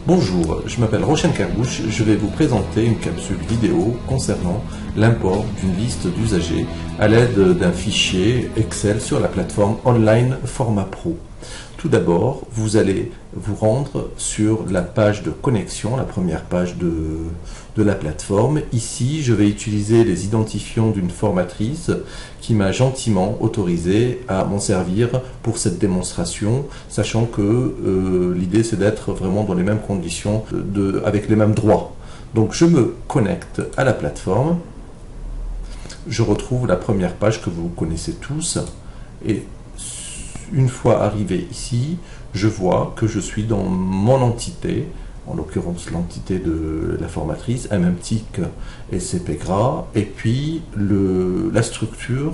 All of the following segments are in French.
Bonjour, je m'appelle Roshan Kergouche, je vais vous présenter une capsule vidéo concernant l'import d'une liste d'usagers à l'aide d'un fichier Excel sur la plateforme online Format Pro. Tout d'abord, vous allez vous rendre sur la page de connexion, la première page de la plateforme. Ici, je vais utiliser les identifiants d'une formatrice qui m'a gentiment autorisé à m'en servir pour cette démonstration, sachant que l'idée c'est d'être vraiment dans les mêmes conditions, avec les mêmes droits. Donc je me connecte à la plateforme, je retrouve la première page que vous connaissez tous, et une fois arrivé ici, je vois que je suis dans mon entité, en l'occurrence l'entité de la formatrice, MMTIC SCP Gras, et puis la structure,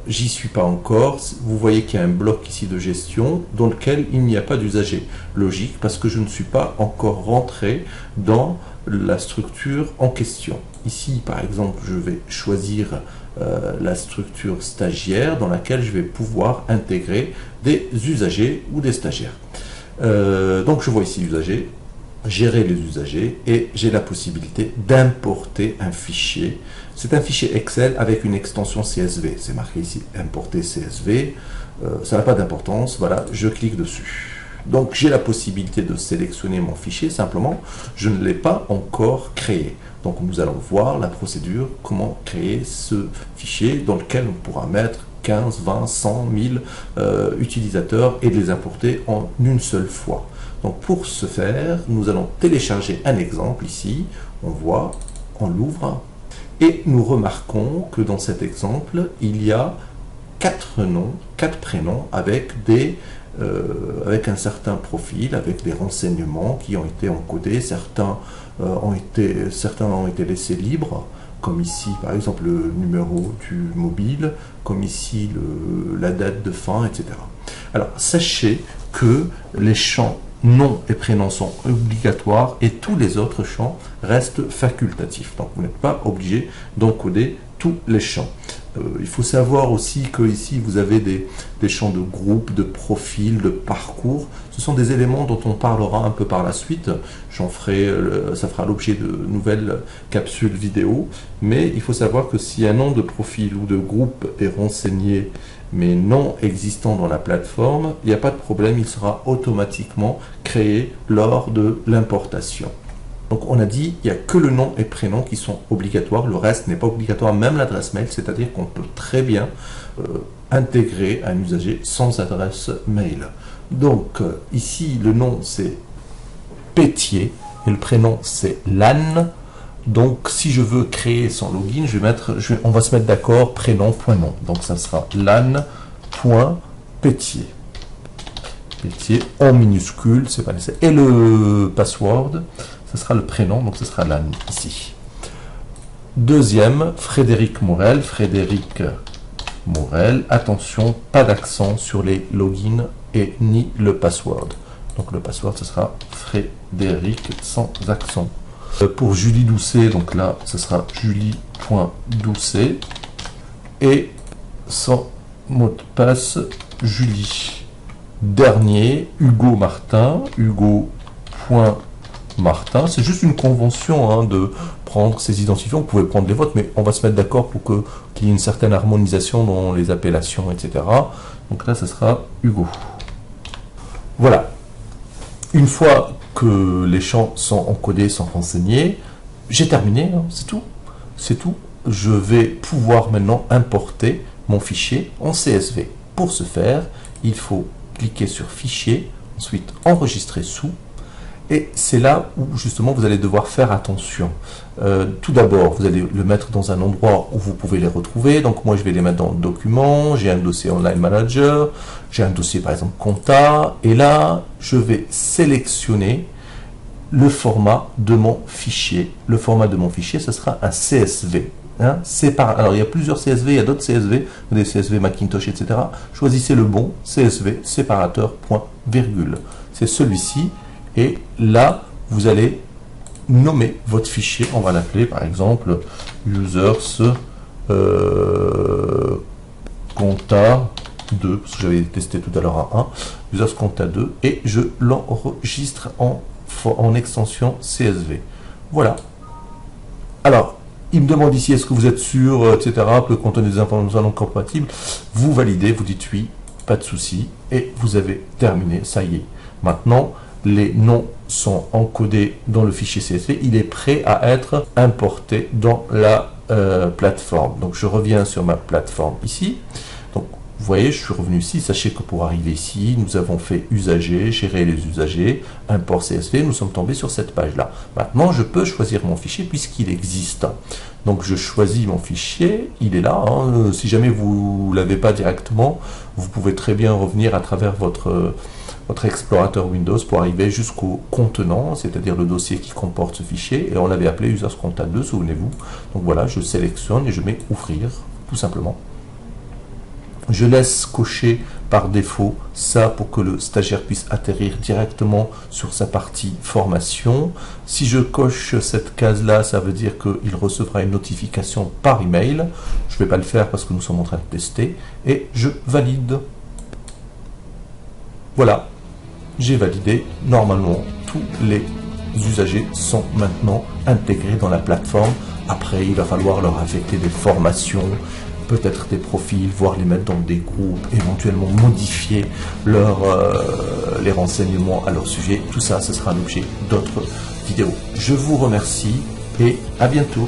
j'y suis pas encore. Vous voyez qu'il y a un bloc ici de gestion dans lequel il n'y a pas d'usager. Logique, parce que je ne suis pas encore rentré dans la structure en question. Ici, par exemple, je vais choisir la structure stagiaire dans laquelle je vais pouvoir intégrer des usagers ou des stagiaires. Donc je vois ici usagers, gérer les usagers, et j'ai la possibilité d'importer un fichier. C'est un fichier Excel avec une extension CSV. C'est marqué ici importer CSV. Ça n'a pas d'importance. Voilà, je clique dessus. Donc j'ai la possibilité de sélectionner mon fichier, simplement je ne l'ai pas encore créé. Donc nous allons voir la procédure, comment créer ce fichier dans lequel on pourra mettre 15, 20, 100, 1000 utilisateurs et les importer en une seule fois. Donc pour ce faire, nous allons télécharger un exemple ici. On voit, on l'ouvre et nous remarquons que dans cet exemple, il y a 4 noms, 4 prénoms avec un certain profil, avec des renseignements qui ont été encodés. Certains ont été laissés libres, comme ici par exemple le numéro du mobile, comme ici la date de fin, etc. Alors sachez que les champs nom et prénom sont obligatoires et tous les autres champs restent facultatifs. Donc vous n'êtes pas obligé d'encoder tous les champs. Il faut savoir aussi que ici vous avez des champs de groupe, de profil, de parcours. Ce sont des éléments dont on parlera un peu par la suite. Ça fera l'objet de nouvelles capsules vidéo. Mais il faut savoir que si un nom de profil ou de groupe est renseigné mais non existant dans la plateforme, il n'y a pas de problème, il sera automatiquement créé lors de l'importation. Donc on a dit, il n'y a que le nom et prénom qui sont obligatoires, le reste n'est pas obligatoire, même l'adresse mail, c'est-à-dire qu'on peut très bien intégrer un usager sans adresse mail. Donc ici, le nom c'est Pétier et le prénom c'est Lannes. Donc si je veux créer son login, on va se mettre d'accord, prénom.nom. Donc ça sera lan.pétier. Pétier en minuscule, c'est pas nécessaire. Et le password, ce sera le prénom, donc ce sera lan ici. Deuxième, Frédéric Morel. Frédéric Morel, attention, pas d'accent sur les logins et ni le password. Donc le password, ce sera Frédéric sans accent. Pour Julie Doucet, donc là, ce sera julie.doucet. Et son mot de passe, Julie. Dernier, Hugo Martin, Hugo.Martin. C'est juste une convention de prendre ces identifiants. Vous pouvez prendre les vôtres, mais on va se mettre d'accord pour qu'il y ait une certaine harmonisation dans les appellations, etc. Donc là, ce sera Hugo. Voilà. Une fois que les champs sont encodés, sont renseignés, j'ai terminé, c'est tout. C'est tout. Je vais pouvoir maintenant importer mon fichier en CSV. Pour ce faire, il faut cliquer sur Fichier, ensuite Enregistrer sous, et c'est là où justement vous allez devoir faire attention. Tout d'abord, vous allez le mettre dans un endroit où vous pouvez les retrouver. Donc moi, je vais les mettre dans le document. J'ai un dossier Online Manager, j'ai un dossier par exemple Compta, et là, je vais sélectionner le format de mon fichier. Le format de mon fichier, ce sera un CSV. Alors il y a plusieurs CSV, il y a d'autres CSV, des CSV Macintosh, etc. Choisissez le bon CSV, séparateur, point, virgule. C'est celui-ci, et là, vous allez nommer votre fichier. On va l'appeler par exemple users compta 2, parce que j'avais testé tout à l'heure un 1, users compta 2, et je l'enregistre en en extension CSV. Voilà. Alors, il me demande ici, est-ce que vous êtes sûr, etc., peut contenir des informations non compatibles. Vous validez, vous dites oui, pas de souci, et vous avez terminé, ça y est. Maintenant, les noms sont encodés dans le fichier CSV, il est prêt à être importé dans la plateforme. Donc, je reviens sur ma plateforme ici. Donc, vous voyez, je suis revenu ici. Sachez que pour arriver ici, nous avons fait usager, gérer les usagers, import CSV. Nous sommes tombés sur cette page-là. Maintenant, je peux choisir mon fichier puisqu'il existe. Donc, je choisis mon fichier. Il est là. Hein. Si jamais vous ne l'avez pas directement, vous pouvez très bien revenir à travers votre explorateur Windows pour arriver jusqu'au contenant, c'est-à-dire le dossier qui comporte ce fichier. Et on l'avait appelé Users Content 2, souvenez-vous. Donc voilà, je sélectionne et je mets ouvrir, tout simplement. Je laisse cocher par défaut ça pour que le stagiaire puisse atterrir directement sur sa partie formation. Si je coche cette case-là, ça veut dire qu'il recevra une notification par email. Je ne vais pas le faire parce que nous sommes en train de tester. Et je valide. Voilà, j'ai validé. Normalement, tous les usagers sont maintenant intégrés dans la plateforme. Après, il va falloir leur affecter des formations, peut-être des profils, voire les mettre dans des groupes, éventuellement modifier les renseignements à leur sujet. Tout ça, ce sera l'objet d'autres vidéos. Je vous remercie et à bientôt.